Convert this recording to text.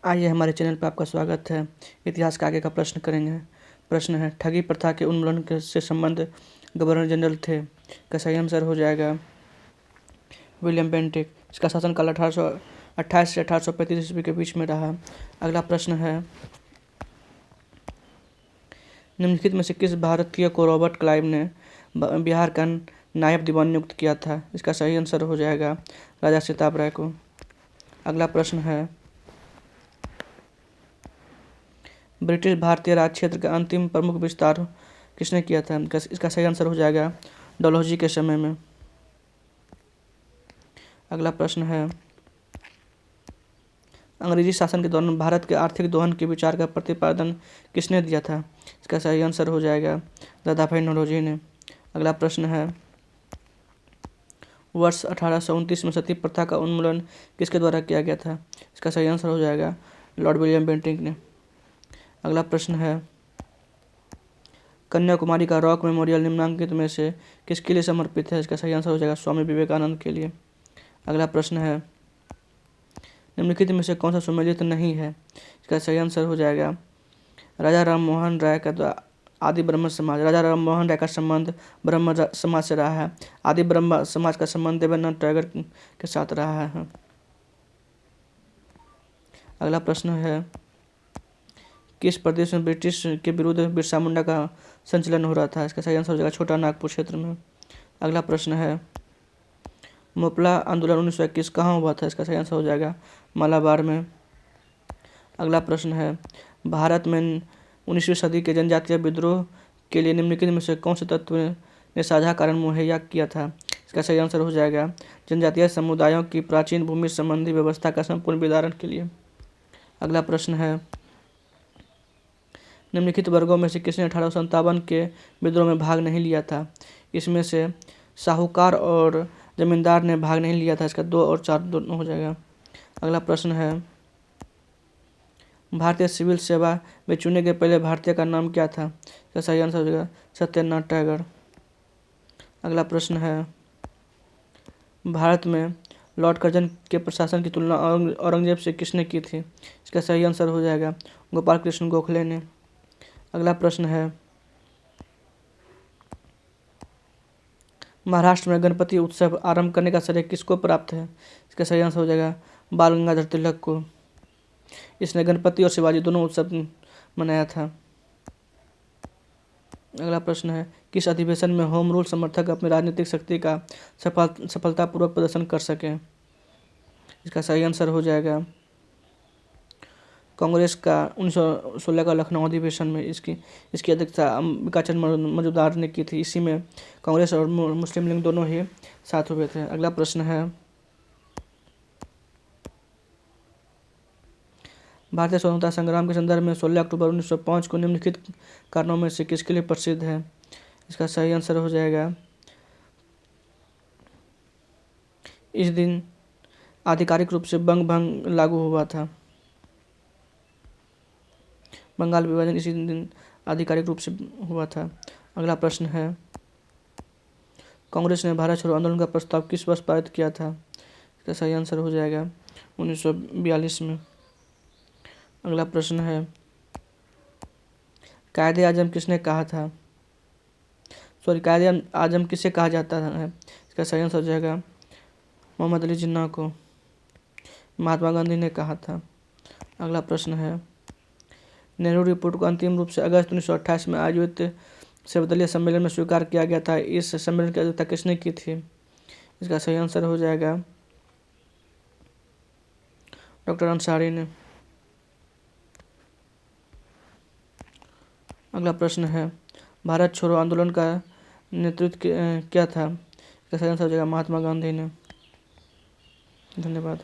आइए हमारे चैनल पर आपका स्वागत है। इतिहास का आगे का प्रश्न करेंगे। प्रश्न है, ठगी प्रथा के उन्मूलन से संबंध गवर्नर जनरल थे। का सही आंसर हो जाएगा विलियम बेंटिक। इसका शासनकाल 1828 से 1835 ईस्वी के बीच में रहा। अगला प्रश्न है, निम्नलिखित में से किस भारतीय को रॉबर्ट क्लाइव ने बिहार का नायब दीवान नियुक्त किया था? इसका सही आंसर हो जाएगा राजा सिताब राय को। अगला प्रश्न है, ब्रिटिश भारतीय राज क्षेत्र का अंतिम प्रमुख विस्तार किसने किया था? इसका सही आंसर हो जाएगा डलहौजी के समय में। अगला प्रश्न है, अंग्रेजी शासन के दौरान भारत के आर्थिक दोहन के विचार का प्रतिपादन किसने दिया था? इसका सही आंसर हो जाएगा दादाभाई नौरोजी ने। अगला प्रश्न है, वर्ष 1829 में सती प्रथा का उन्मूलन किसके द्वारा किया गया था? इसका सही आंसर हो जाएगा लॉर्ड विलियम बेंटिक ने। अगला प्रश्न है, कन्याकुमारी का रॉक मेमोरियल निम्नांकित में से किसके लिए समर्पित है? इसका सही आंसर हो जाएगा स्वामी विवेकानंद के लिए। अगला प्रश्न है, निम्नलिखित में से कौन सा सुमेलित नहीं है? इसका सही आंसर हो जाएगा राजा राम मोहन राय का आदि ब्रह्म समाज। राजा राम मोहन राय का संबंध ब्रह्म समाज से रहा है। आदि ब्रह्म समाज का संबंध देवेंद्रनाथ टैगोर के साथ रहा है। अगला प्रश्न है, किस प्रदेश में ब्रिटिश के विरुद्ध बिरसा मुंडा का संचलन हो रहा था? इसका सही आंसर हो जाएगा छोटा नागपुर क्षेत्र में। अगला प्रश्न है, मोपला आंदोलन 1921 कहाँ हुआ था? इसका सही आंसर हो जाएगा मालाबार में। अगला प्रश्न है, भारत में 19वीं सदी के जनजातीय विद्रोह के लिए निम्नलिखित में से कौन से तत्व ने साझा कारण मुहैया किया था? इसका सही आंसर हो जाएगा जनजातीय समुदायों की प्राचीन भूमि संबंधी व्यवस्था का संपूर्ण विदारण के लिए। अगला प्रश्न है, निम्नलिखित वर्गों में से किसने 1857 के विद्रोह में भाग नहीं लिया था? इसमें से साहूकार और जमींदार ने भाग नहीं लिया था। इसका 2 और 4 दोनों हो जाएगा। अगला प्रश्न है, भारतीय सिविल सेवा में चुने गए पहले भारतीय का नाम क्या था? इसका सही आंसर हो जाएगा सत्येंद्रनाथ टैगोर। अगला प्रश्न है, भारत में लॉर्ड कर्जन के प्रशासन की तुलना औरंगजेब से किसने की थी? इसका सही आंसर हो जाएगा गोपाल कृष्ण गोखले ने। अगला प्रश्न है, महाराष्ट्र में गणपति उत्सव आरंभ करने का श्रेय किसको प्राप्त है? इसका सही आंसर हो जाएगा बाल गंगाधर तिलक को। इसने गणपति और शिवाजी दोनों उत्सव मनाया था। अगला प्रश्न है, किस अधिवेशन में होम रूल समर्थक अपनी राजनीतिक शक्ति का सफलतापूर्वक प्रदर्शन कर सकें? इसका सही आंसर हो जाएगा कांग्रेस का 1916 का लखनऊ अधिवेशन में। इसकी अध्यक्षता अंबिका चंद्र मजूमदार ने की थी। इसी में कांग्रेस और मुस्लिम लीग दोनों ही साथ हुए थे। अगला प्रश्न है, भारतीय स्वतंत्रता संग्राम के संदर्भ में 16 अक्टूबर 1905 को निम्नलिखित कारणों में से किसके लिए प्रसिद्ध है? इसका सही आंसर हो जाएगा इस दिन आधिकारिक रूप से बंग भंग लागू हुआ था। बंगाल विभाजन इसी दिन आधिकारिक रूप से हुआ था। अगला प्रश्न है, कांग्रेस ने भारत छोड़ो आंदोलन का प्रस्ताव किस वर्ष पारित किया था? इसका सही आंसर हो जाएगा 1942 में। अगला प्रश्न है, कायदे आजम किसने कहा था? कायदे आजम किसे कहा जाता है? इसका सही आंसर हो जाएगा मोहम्मद अली जिन्ना को। महात्मा गांधी ने कहा था। अगला प्रश्न है, नेहरू रिपोर्ट को अंतिम रूप से अगस्त 1928 में आयोजित सर्वदलीय सम्मेलन में स्वीकार किया गया था। इस सम्मेलन की अध्यक्षता किसने की थी? इसका सही आंसर हो जाएगा डॉक्टर अंसारी ने। अगला प्रश्न है, भारत छोड़ो आंदोलन का नेतृत्व क्या था? इसका सही आंसर हो जाएगा महात्मा गांधी ने। धन्यवाद।